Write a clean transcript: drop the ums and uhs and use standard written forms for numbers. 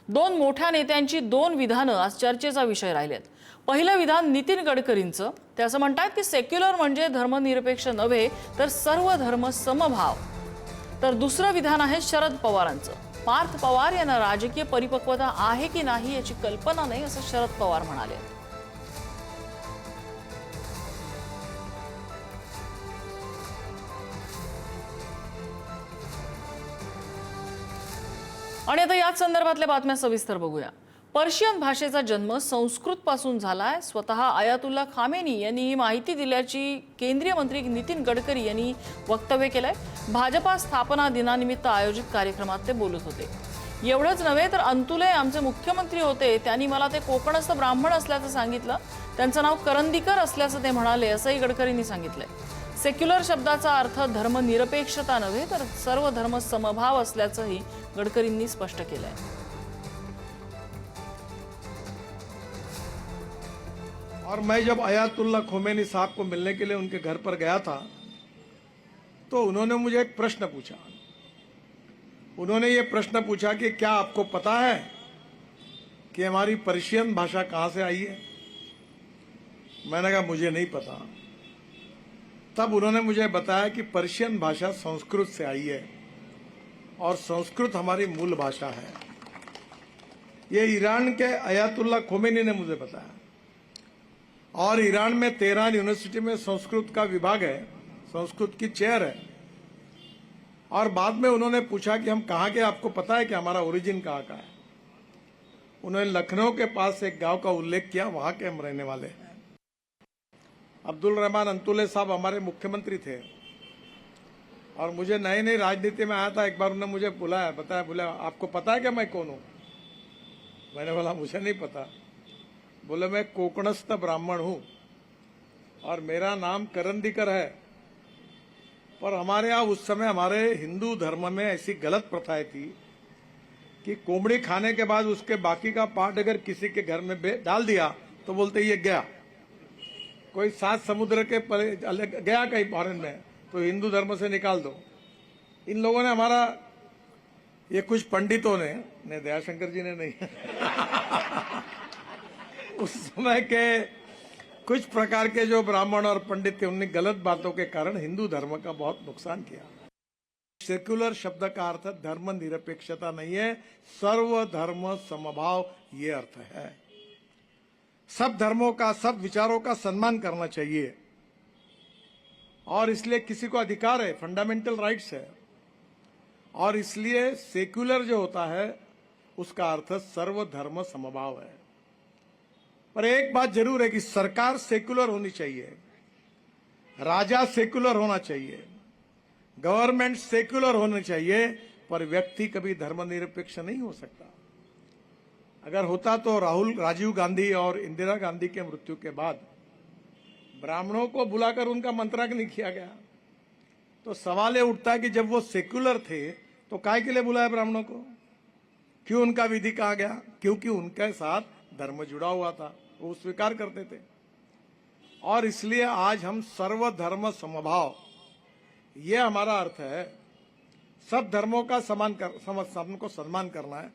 दोन मोठ्या नेत्यांची दोन विधानं आज चर्चेचा विषय राहिलेत। पहिलं विधान नितीन गडकरींचं, ते असं म्हणतात की सेक्युलर म्हणजे धर्मनिरपेक्ष नव्हे तर सर्व धर्म समभाव। तर दुसरं विधान आहे शरद पवारांचं। पार्थ पवार यांना राजकीय परिपक्वता आहे की नाही याची कल्पना नाही असं शरद पवार म्हणाले। आणि आता याच संदर्भातल्या बातम्या सविस्तर बघूया। पर्शियन भाषेचा जन्म संस्कृत पासून झालाय। स्वतः आयातुल्ला खामेनी यांनी ही माहिती दिल्याची केंद्रीय मंत्री नितीन गडकरी यांनी वक्तव्य केलंय। भाजपा स्थापना दिनानिमित्त आयोजित कार्यक्रमात ते बोलत होते। एवढंच नव्हे तर अंतुले आमचे मुख्यमंत्री होते, त्यांनी मला ते कोकणस्थ ब्राह्मण असल्याचं सांगितलं, त्यांचं नाव करंदीकर असल्याचं ते म्हणाले, असंही गडकरींनी सांगितलंय। सेक्युलर शब्दाचा अर्थ धर्मनिरपेक्षता नव्हे तर सर्व धर्म समभाव असल्याचंही गडकरींनी स्पष्ट केलंय। और मैं जब अयातुल्ला खोमेनी साहब को मिलने के लिए उनके घर पर गया था तो उन्होंने मुझे एक प्रश्न पूछा। उन्होंने ये प्रश्न पूछा कि क्या आपको पता है कि हमारी पर्शियन भाषा कहां से आई है। मैंने कहा मुझे नहीं पता। तब उन्होंने मुझे बताया कि पर्शियन भाषा संस्कृत से आई है और संस्कृत हमारी मूल भाषा है। ये ईरान के अयातुल्ला खोमेनी ने मुझे बताया। और ईरान में तेहरान यूनिवर्सिटी में संस्कृत का विभाग है, संस्कृत की चेयर है। और बाद में उन्होंने पूछा कि हम कहाँ के, आपको पता है कि हमारा ओरिजिन कहाँ का है। उन्होंने लखनऊ के पास एक गांव का उल्लेख किया, वहां के हम रहने वाले हैं। अब्दुल रहमान अंतुले साहब हमारे मुख्यमंत्री थे और मुझे नई नई राजनीति में आया था। एक बार उन्होंने मुझे बुलाया, बताया, बोला आपको पता है कि मैं कौन हूं। मैंने बोला मुझे नहीं पता। बोले मैं कोकणस्थ ब्राह्मण हूं और मेरा नाम करंदीकर है। पर हमारे यहाँ उस समय हमारे हिंदू धर्म में ऐसी गलत प्रथाएं थी कि कोंबड़ी खाने के बाद उसके बाकी का पार्ट अगर किसी के घर में डाल दिया तो बोलते ये गया। कोई 7 समुद्र के गया कहीं फॉरेन में तो हिंदू धर्म से निकाल दो। इन लोगों ने हमारा, ये कुछ पंडितों ने दयाशंकर जी ने नहीं उस समय के कुछ प्रकार के जो ब्राह्मण और पंडित थे, उन्होंने गलत बातों के कारण हिंदू धर्म का बहुत नुकसान किया। सेक्युलर शब्द का अर्थ धर्म निरपेक्षता नहीं है, सर्व धर्म समभाव ये अर्थ है। सब धर्मों का, सब विचारों का सम्मान करना चाहिए और इसलिए किसी को अधिकार है, फंडामेंटल राइट्स है। और इसलिए सेक्युलर जो होता है उसका अर्थ सर्व धर्म समभाव है। पर एक बात जरूर है कि सरकार सेक्युलर होनी चाहिए, राजा सेक्युलर होना चाहिए, गवर्नमेंट सेक्युलर होनी चाहिए, पर व्यक्ति कभी धर्मनिरपेक्ष नहीं हो सकता। अगर होता तो राजीव गांधी और इंदिरा गांधी के मृत्यु के बाद ब्राह्मणों को बुलाकर उनका मंत्राग्नि नहीं किया गया। तो सवाल ये उठता है कि जब वो सेक्युलर थे तो काहे के लिए बुलाया ब्राह्मणों को, क्यों उनका विधि कहा गया? क्योंकि उनके साथ धर्म जुड़ा हुआ था, वो स्वीकार करते थे। और इसलिए आज हम सर्व धर्म समभाव, ये हमारा अर्थ है। सब धर्मों का सबको सम्मान करना है।